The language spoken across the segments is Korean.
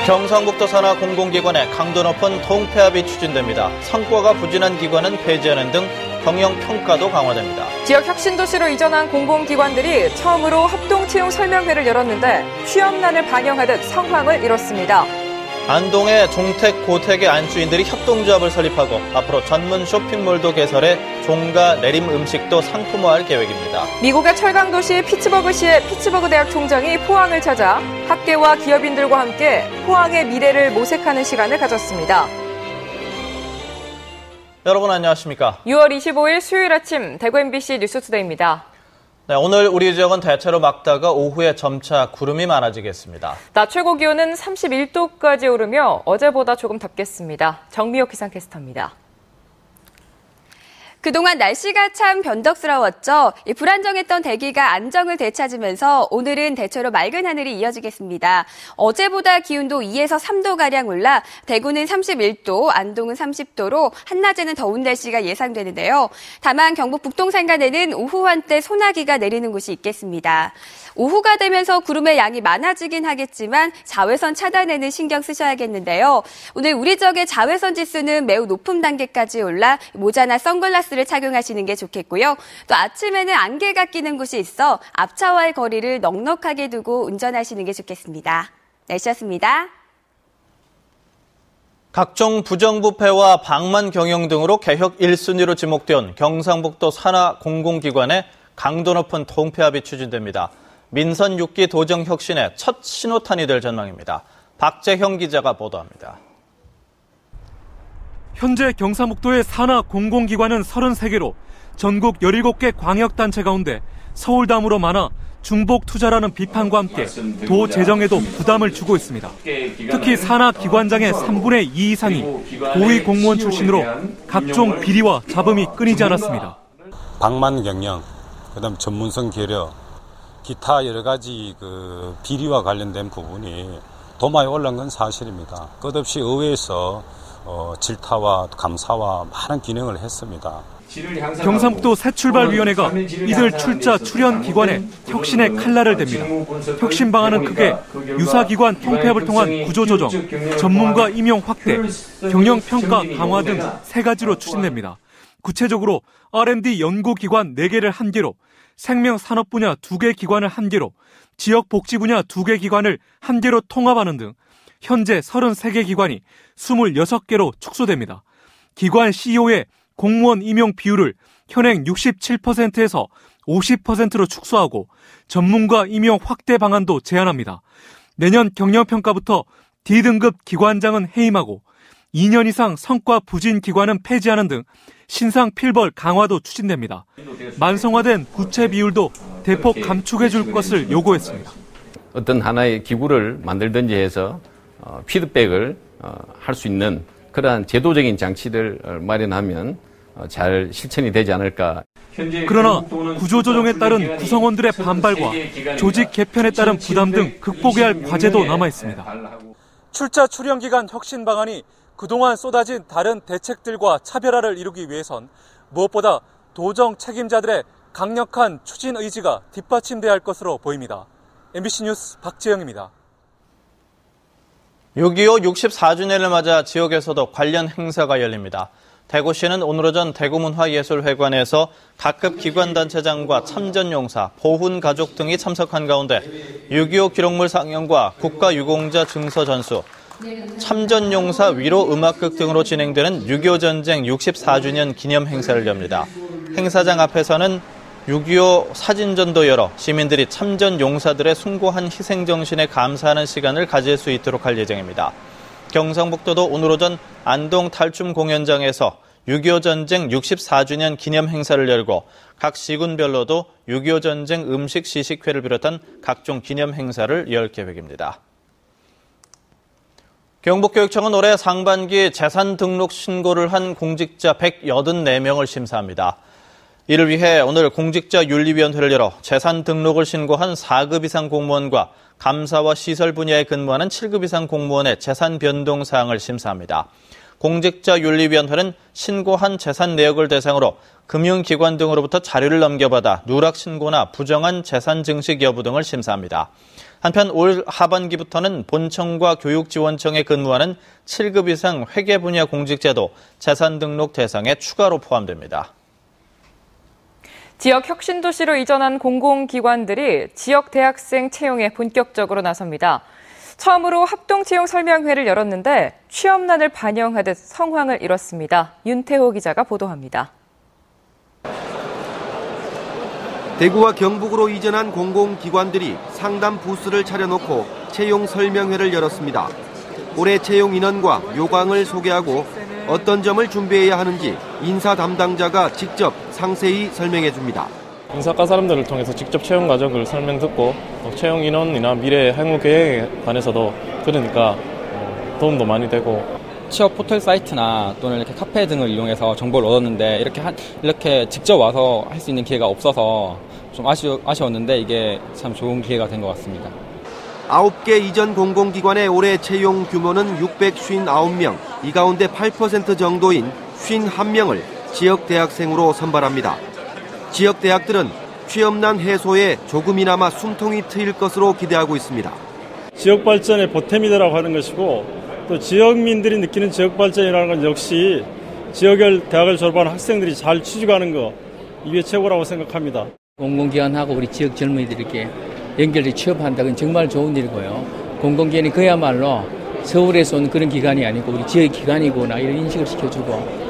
경상북도 산하 공공기관의 강도 높은 통폐합이 추진됩니다. 성과가 부진한 기관은 폐지하는 등 경영평가도 강화됩니다. 지역 혁신도시로 이전한 공공기관들이 처음으로 합동채용 설명회를 열었는데 취업난을 반영하듯 성황을 이뤘습니다. 안동의 종택, 고택의 안주인들이 협동조합을 설립하고 앞으로 전문 쇼핑몰도 개설해 종가 내림 음식도 상품화할 계획입니다. 미국의 철강도시 피츠버그시의 피츠버그 대학 총장이 포항을 찾아 학계와 기업인들과 함께 포항의 미래를 모색하는 시간을 가졌습니다. 여러분 안녕하십니까? 6월 25일 수요일 아침 대구 MBC 뉴스투데이입니다. 네, 오늘 우리 지역은 대체로 맑다가 오후에 점차 구름이 많아지겠습니다. 낮 최고 기온은 31도까지 오르며 어제보다 조금 덥겠습니다. 정미옥 기상캐스터입니다. 그동안 날씨가 참 변덕스러웠죠. 불안정했던 대기가 안정을 되찾으면서 오늘은 대체로 맑은 하늘이 이어지겠습니다. 어제보다 기온도 2에서 3도가량 올라 대구는 31도, 안동은 30도로 한낮에는 더운 날씨가 예상되는데요. 다만 경북 북동 산간에는 오후 한때 소나기가 내리는 곳이 있겠습니다. 오후가 되면서 구름의 양이 많아지긴 하겠지만 자외선 차단에는 신경 쓰셔야겠는데요. 오늘 우리 지역의 자외선 지수는 매우 높은 단계까지 올라 모자나 선글라스를 착용하시는 게 좋겠고요. 또 아침에는 안개가 끼는 곳이 있어 앞차와의 거리를 넉넉하게 두고 운전하시는 게 좋겠습니다. 날씨였습니다. 각종 부정부패와 방만 경영 등으로 개혁 1순위로 지목된 경상북도 산하 공공기관의 강도 높은 통폐합이 추진됩니다. 민선 6기 도정 혁신의 첫 신호탄이 될 전망입니다. 박재형 기자가 보도합니다. 현재 경상북도의 산하 공공기관은 33개로 전국 17개 광역단체 가운데 서울담으로 많아 중복투자라는 비판과 함께 도 재정에도 부담을 주고 있습니다. 특히 산하 기관장의 3분의 2 이상이 고위공무원 출신으로 각종 비리와 잡음이 끊이지 않았습니다. 방만 경영, 그다음 전문성 결여, 기타 여러 가지 비리와 관련된 부분이 도마에 올라온 건 사실입니다. 끝없이 의회에서 질타와 감사와 많은 기능을 했습니다. 경상북도 새출발위원회가 이들 출자 출연 기관에 혁신의 칼날을 댑니다. 혁신 방안은 크게 유사기관 통폐합을 통한 구조조정, 전문가 임용 확대, 경영평가 강화 등 3가지로 추진됩니다. 구체적으로 R&D 연구기관 4개를 1개로, 생명산업 분야 2개 기관을 1개로, 지역복지 분야 2개 기관을 1개로 통합하는 등 현재 33개 기관이 26개로 축소됩니다. 기관 CEO의 공무원 임용 비율을 현행 67%에서 50%로 축소하고 전문가 임용 확대 방안도 제안합니다. 내년 경영평가부터 D등급 기관장은 해임하고 2년 이상 성과 부진 기관은 폐지하는 등 신상 필벌 강화도 추진됩니다. 만성화된 부채 비율도 대폭 감축해 줄 것을 요구했습니다. 어떤 하나의 기구를 만들든지 해서 피드백을 할 수 있는 그러한 제도적인 장치를 마련하면 잘 실천이 되지 않을까. 그러나 구조조정에 따른 구성원들의 반발과 조직 개편에 따른 부담 등 극복해야 할 과제도 남아 있습니다. 출자 출연 기간 혁신 방안이 그동안 쏟아진 다른 대책들과 차별화를 이루기 위해선 무엇보다 도정 책임자들의 강력한 추진 의지가 뒷받침돼야 할 것으로 보입니다. MBC 뉴스 박재영입니다. 6.25 64주년을 맞아 지역에서도 관련 행사가 열립니다. 대구시는 오늘 오전 대구문화예술회관에서 각급 기관단체장과 참전용사, 보훈가족 등이 참석한 가운데 6.25 기록물 상영과 국가유공자 증서 전수, 참전용사 위로 음악극 등으로 진행되는 6.25 전쟁 64주년 기념 행사를 엽니다. 행사장 앞에서는 6.25 사진전도 열어 시민들이 참전 용사들의 숭고한 희생정신에 감사하는 시간을 가질 수 있도록 할 예정입니다. 경상북도도 오늘 오전 안동 탈춤 공연장에서 6.25 전쟁 64주년 기념 행사를 열고 각 시군별로도 6.25 전쟁 음식 시식회를 비롯한 각종 기념 행사를 열 계획입니다. 경북교육청은 올해 상반기 재산 등록 신고를 한 공직자 184명을 심사합니다. 이를 위해 오늘 공직자윤리위원회를 열어 재산 등록을 신고한 4급 이상 공무원과 감사와 시설 분야에 근무하는 7급 이상 공무원의 재산 변동 사항을 심사합니다. 공직자윤리위원회는 신고한 재산 내역을 대상으로 금융기관 등으로부터 자료를 넘겨받아 누락 신고나 부정한 재산 증식 여부 등을 심사합니다. 한편 올 하반기부터는 본청과 교육지원청에 근무하는 7급 이상 회계 분야 공직자도 재산 등록 대상에 추가로 포함됩니다. 지역 혁신도시로 이전한 공공기관들이 지역 대학생 채용에 본격적으로 나섭니다. 처음으로 합동채용 설명회를 열었는데 취업난을 반영하듯 성황을 이뤘습니다. 윤태호 기자가 보도합니다. 대구와 경북으로 이전한 공공기관들이 상담 부스를 차려놓고 채용 설명회를 열었습니다. 올해 채용 인원과 요강을 소개하고 어떤 점을 준비해야 하는지 인사 담당자가 직접 상세히 설명해 줍니다. 인사과 사람들을 통해서 직접 채용 과정을 설명 듣고 채용 인원이나 미래 향후 계획에 관해서도 들으니까 도움도 많이 되고 취업 포털 사이트나 또는 이렇게 카페 등을 이용해서 정보를 얻었는데 이렇게 직접 와서 할 수 있는 기회가 없어서 좀 아쉬웠는데 이게 참 좋은 기회가 된 것 같습니다. 9개 이전 공공기관의 올해 채용 규모는 659명, 이 가운데 8% 정도인 51명을 지역 대학생으로 선발합니다. 지역 대학들은 취업난 해소에 조금이나마 숨통이 트일 것으로 기대하고 있습니다. 지역 발전의 보탬이 되라고 하는 것이고 또 지역민들이 느끼는 지역 발전이라는 건 역시 지역의 대학을 졸업한 학생들이 잘 취직하는 거, 이게 최고라고 생각합니다. 공공기관하고 우리 지역 젊은이들에게 연결해 취업한다는 건 정말 좋은 일이고요. 공공기관이 그야말로 서울에서 온 그런 기관이 아니고 우리 지역 기관이구나 이런 인식을 시켜주고.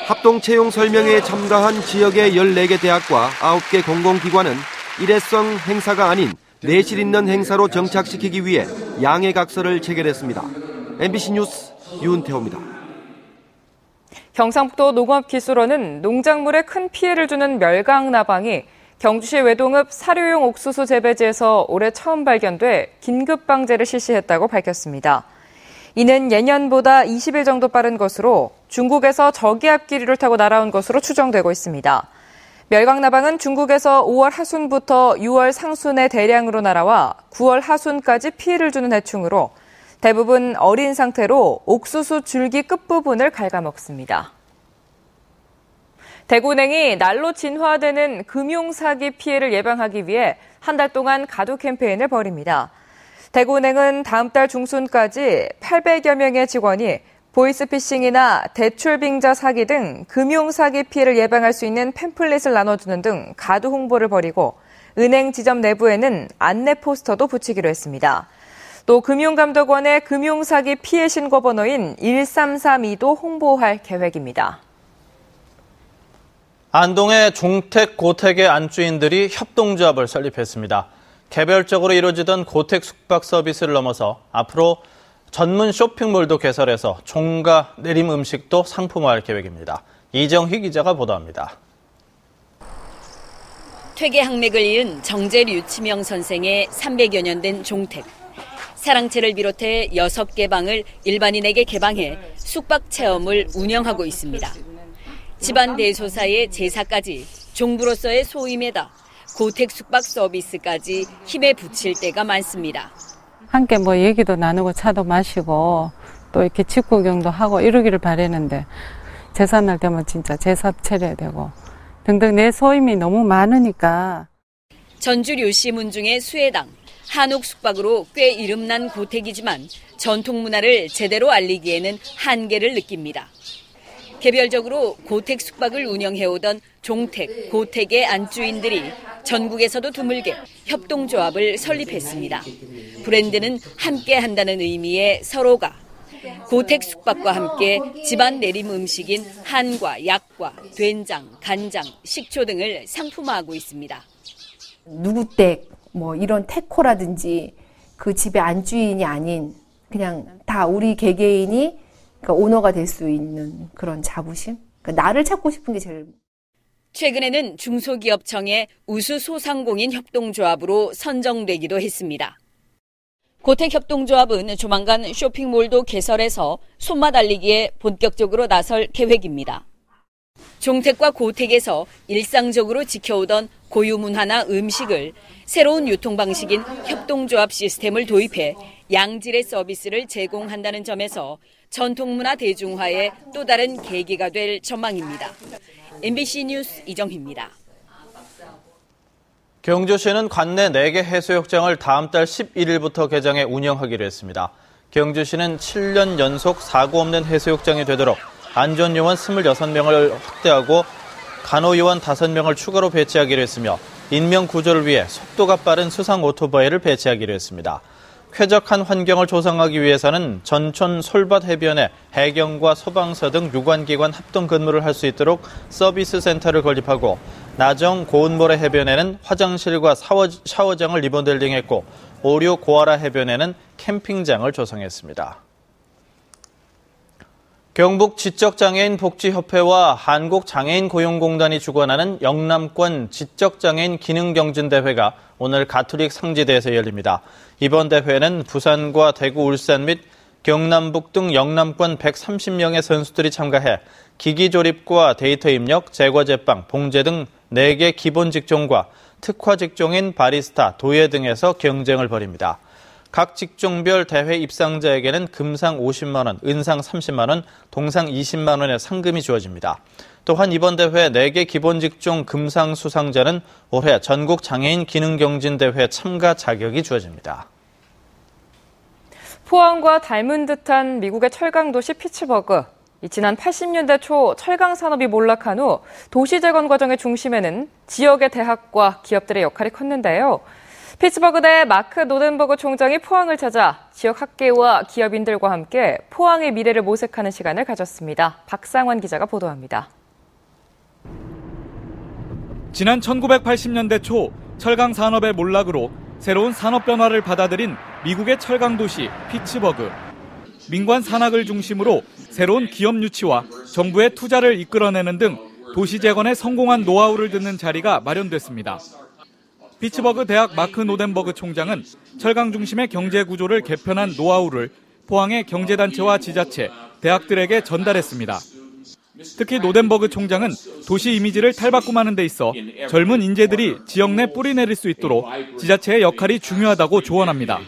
합동채용 설명회에 참가한 지역의 14개 대학과 9개 공공기관은 일회성 행사가 아닌 내실 있는 행사로 정착시키기 위해 양해각서를 체결했습니다. MBC 뉴스 윤태호입니다. 경상북도 농업기술원은 농작물에 큰 피해를 주는 멸강나방이 경주시 외동읍 사료용 옥수수 재배지에서 올해 처음 발견돼 긴급 방제를 실시했다고 밝혔습니다. 이는 예년보다 20일 정도 빠른 것으로 중국에서 저기압기류를 타고 날아온 것으로 추정되고 있습니다. 멸강나방은 중국에서 5월 하순부터 6월 상순에 대량으로 날아와 9월 하순까지 피해를 주는 해충으로 대부분 어린 상태로 옥수수 줄기 끝부분을 갉아먹습니다. 대구은행이 날로 진화되는 금융사기 피해를 예방하기 위해 한 달 동안 가두 캠페인을 벌입니다. 대구은행은 다음 달 중순까지 800여 명의 직원이 보이스피싱이나 대출빙자 사기 등 금융사기 피해를 예방할 수 있는 팸플릿을 나눠주는 등 가두 홍보를 벌이고 은행 지점 내부에는 안내 포스터도 붙이기로 했습니다. 또 금융감독원의 금융사기 피해 신고 번호인 1332도 홍보할 계획입니다. 안동의 종택, 고택의 안주인들이 협동조합을 설립했습니다. 개별적으로 이루어지던 고택 숙박 서비스를 넘어서 앞으로 전문 쇼핑몰도 개설해서 종가 내림 음식도 상품화할 계획입니다. 이정희 기자가 보도합니다. 퇴계 항맥을 이은 정재류치명 선생의 300여 년 된 종택. 사랑채를 비롯해 6개 방을 일반인에게 개방해 숙박 체험을 운영하고 있습니다. 집안 대소사의 제사까지 종부로서의 소임에다 고택 숙박 서비스까지 힘에 붙일 때가 많습니다. 함께 얘기도 나누고 차도 마시고 또 이렇게 집 구경도 하고 이러기를 바랬는데 제사날 되면 진짜 제사 차려야 되고 등등 내 소임이 너무 많으니까. 전주 류씨 문중의 수혜당, 한옥 숙박으로 꽤 이름난 고택이지만 전통 문화를 제대로 알리기에는 한계를 느낍니다. 개별적으로 고택 숙박을 운영해오던 종택, 고택의 안주인들이 전국에서도 드물게 협동조합을 설립했습니다. 브랜드는 함께 한다는 의미의 서로가 고택 숙박과 함께 집안 내림 음식인 한과, 약과, 된장, 간장, 식초 등을 상품화하고 있습니다. 누구 댁, 이런 테코라든지 그 집의 안주인이 아닌 그냥 다 우리 개개인이 오너가 될 수 있는 그런 자부심? 나를 찾고 싶은 게 제일. 최근에는 중소기업청의 우수소상공인 협동조합으로 선정되기도 했습니다. 고택협동조합은 조만간 쇼핑몰도 개설해서 손맛 알리기에 본격적으로 나설 계획입니다. 종택과 고택에서 일상적으로 지켜오던 고유 문화나 음식을 새로운 유통 방식인 협동조합 시스템을 도입해 양질의 서비스를 제공한다는 점에서 전통문화 대중화의 또 다른 계기가 될 전망입니다. MBC 뉴스 이정희입니다. 경주시는 관내 4개 해수욕장을 다음 달 11일부터 개장해 운영하기로 했습니다. 경주시는 7년 연속 사고 없는 해수욕장이 되도록 안전요원 26명을 확대하고 간호요원 5명을 추가로 배치하기로 했으며 인명 구조를 위해 속도가 빠른 수상 오토바이를 배치하기로 했습니다. 쾌적한 환경을 조성하기 위해서는 전촌 솔밭 해변에 해경과 소방서 등 유관기관 합동 근무를 할 수 있도록 서비스 센터를 건립하고 나정 고운모래 해변에는 화장실과 샤워장을 리모델링했고 오류 고아라 해변에는 캠핑장을 조성했습니다. 경북 지적장애인 복지협회와 한국장애인 고용공단이 주관하는 영남권 지적장애인 기능경진대회가 오늘 가톨릭 상지대에서 열립니다. 이번 대회는 부산과 대구, 울산 및 경남북 등 영남권 130명의 선수들이 참가해 기기조립과 데이터 입력, 제과제빵, 봉제 등 4개 기본 직종과 특화 직종인 바리스타, 도예 등에서 경쟁을 벌입니다. 각 직종별 대회 입상자에게는 금상 50만 원, 은상 30만 원, 동상 20만 원의 상금이 주어집니다. 또한 이번 대회 4개 기본 직종 금상 수상자는 올해 전국 장애인 기능경진대회 참가 자격이 주어집니다. 포항과 닮은 듯한 미국의 철강도시 피츠버그. 지난 80년대 초 철강 산업이 몰락한 후 도시 재건 과정의 중심에는 지역의 대학과 기업들의 역할이 컸는데요. 피츠버그대 마크 노덴버그 총장이 포항을 찾아 지역 학계와 기업인들과 함께 포항의 미래를 모색하는 시간을 가졌습니다. 박상환 기자가 보도합니다. 지난 1980년대 초 철강 산업의 몰락으로 새로운 산업 변화를 받아들인 미국의 철강 도시 피츠버그. 민관 산학을 중심으로 새로운 기업 유치와 정부의 투자를 이끌어내는 등 도시 재건에 성공한 노하우를 듣는 자리가 마련됐습니다. 피츠버그 대학 마크 노덴버그 총장은 철강 중심의 경제 구조를 개편한 노하우를 포항의 경제단체와 지자체, 대학들에게 전달했습니다. 특히 노덴버그 총장은 도시 이미지를 탈바꿈하는 데 있어 젊은 인재들이 지역 내 뿌리 내릴 수 있도록 지자체의 역할이 중요하다고 조언합니다.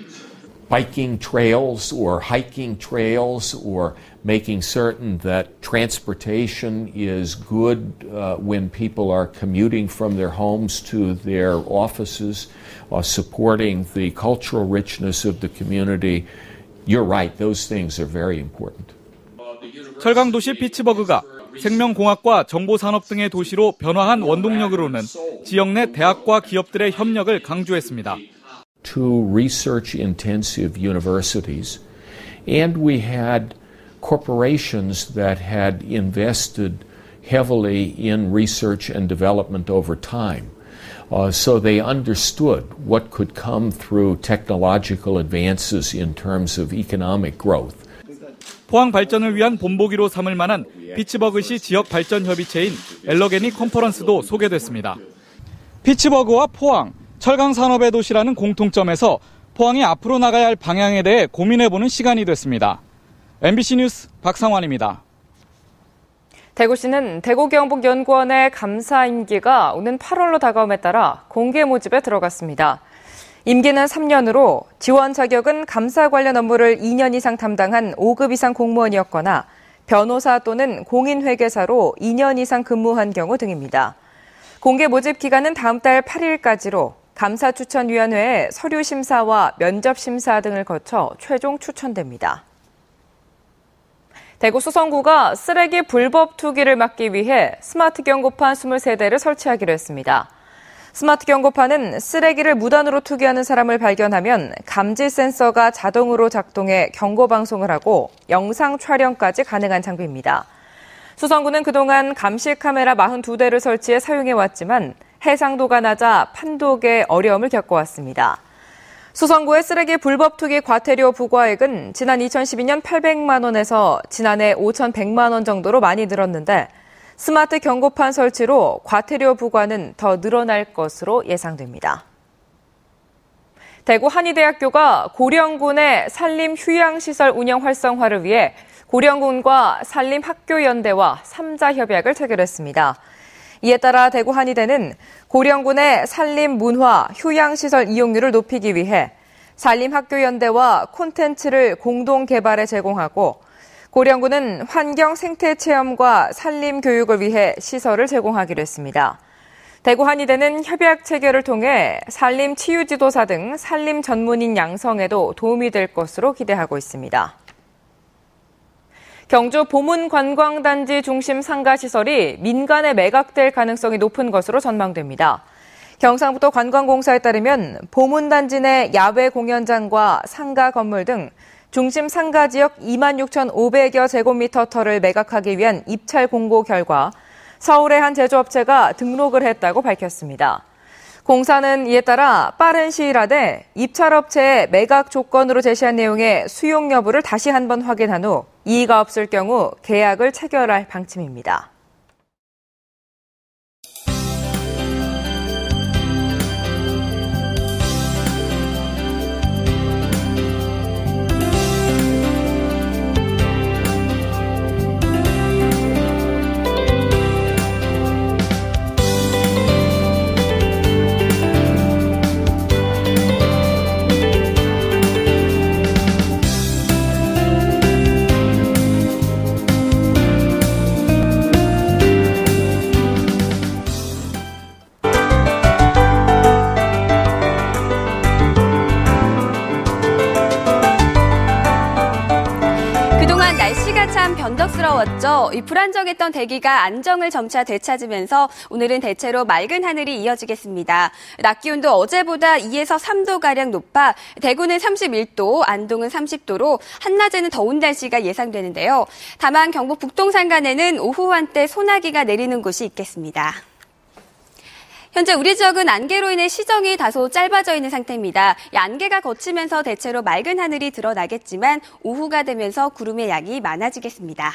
Biking trails or hiking trails or making certain that transportation is good when people are commuting from their homes to their offices, supporting the cultural richness of the community. You're right, those things are very important. 철강도시 피츠버그가 생명공학과 정보산업 등의 도시로 변화한 원동력으로는 지역 내 대학과 기업들의 협력을 강조했습니다. Two research-intensive universities, and we had corporations that had invested heavily in research and development over time. So they understood what could come through technological advances in terms of economic growth. 포항 발전을 위한 본보기로 삼을 만한 피츠버그시 지역 발전 협의체인 엘러게니 컨퍼런스도 소개됐습니다. 피츠버그와 포항, 철강 산업의 도시라는 공통점에서 포항이 앞으로 나가야 할 방향에 대해 고민해보는 시간이 됐습니다. MBC 뉴스 박상환입니다. 대구시는 대구경북연구원의 감사 임기가 오는 8월로 다가옴에 따라 공개 모집에 들어갔습니다. 임기는 3년으로 지원 자격은 감사 관련 업무를 2년 이상 담당한 5급 이상 공무원이었거나 변호사 또는 공인회계사로 2년 이상 근무한 경우 등입니다. 공개 모집 기간은 다음 달 8일까지로 감사추천위원회의 서류 심사와 면접 심사 등을 거쳐 최종 추천됩니다. 대구 수성구가 쓰레기 불법 투기를 막기 위해 스마트 경고판 23대를 설치하기로 했습니다. 스마트 경고판은 쓰레기를 무단으로 투기하는 사람을 발견하면 감지 센서가 자동으로 작동해 경고 방송을 하고 영상 촬영까지 가능한 장비입니다. 수성구는 그동안 감시 카메라 42대를 설치해 사용해왔지만 해상도가 낮아 판독에 어려움을 겪어왔습니다. 수성구의 쓰레기 불법 투기 과태료 부과액은 지난 2012년 800만 원에서 지난해 5,100만 원 정도로 많이 늘었는데 스마트 경고판 설치로 과태료 부과는 더 늘어날 것으로 예상됩니다. 대구 한의대학교가 고령군의 산림 휴양시설 운영 활성화를 위해 고령군과 산림학교연대와 3자 협약을 체결했습니다. 이에 따라 대구 한의대는 고령군의 산림 문화, 휴양시설 이용률을 높이기 위해 산림학교연대와 콘텐츠를 공동 개발해 제공하고 고령군은 환경 생태 체험과 산림 교육을 위해 시설을 제공하기로 했습니다. 대구 한의대는 협약 체결을 통해 산림 치유 지도사 등 산림 전문인 양성에도 도움이 될 것으로 기대하고 있습니다. 경주 보문관광단지 중심 상가시설이 민간에 매각될 가능성이 높은 것으로 전망됩니다. 경상북도 관광공사에 따르면 보문단지 내 야외 공연장과 상가 건물 등 중심 상가 지역 26,500여 제곱미터 터를 매각하기 위한 입찰 공고 결과 서울의 한 제조업체가 등록을 했다고 밝혔습니다. 공사는 이에 따라 빠른 시일 안에 입찰업체의 매각 조건으로 제시한 내용의 수용 여부를 다시 한번 확인한 후 이의가 없을 경우 계약을 체결할 방침입니다. 날씨가 참 변덕스러웠죠. 이 불안정했던 대기가 안정을 점차 되찾으면서 오늘은 대체로 맑은 하늘이 이어지겠습니다. 낮 기온도 어제보다 2에서 3도가량 높아 대구는 31도, 안동은 30도로 한낮에는 더운 날씨가 예상되는데요. 다만 경북 북동 산간에는 오후 한때 소나기가 내리는 곳이 있겠습니다. 현재 우리 지역은 안개로 인해 시정이 다소 짧아져 있는 상태입니다. 이 안개가 걷히면서 대체로 맑은 하늘이 드러나겠지만 오후가 되면서 구름의 양이 많아지겠습니다.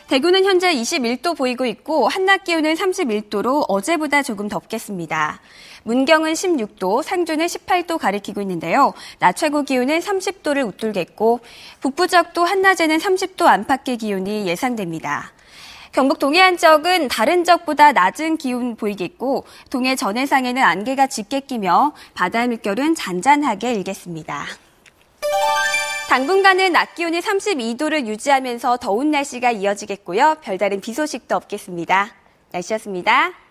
대구는 현재 21도 보이고 있고 한낮 기온은 31도로 어제보다 조금 덥겠습니다. 문경은 16도, 상주는 18도 가리키고 있는데요. 낮 최고 기온은 30도를 웃돌겠고 북부 지역도 한낮에는 30도 안팎의 기온이 예상됩니다. 경북 동해안 지역은 다른 지역보다 낮은 기온 보이겠고 동해 전해상에는 안개가 짙게 끼며 바다 물결은 잔잔하게 일겠습니다. 당분간은 낮 기온이 32도를 유지하면서 더운 날씨가 이어지겠고요. 별다른 비 소식도 없겠습니다. 날씨였습니다.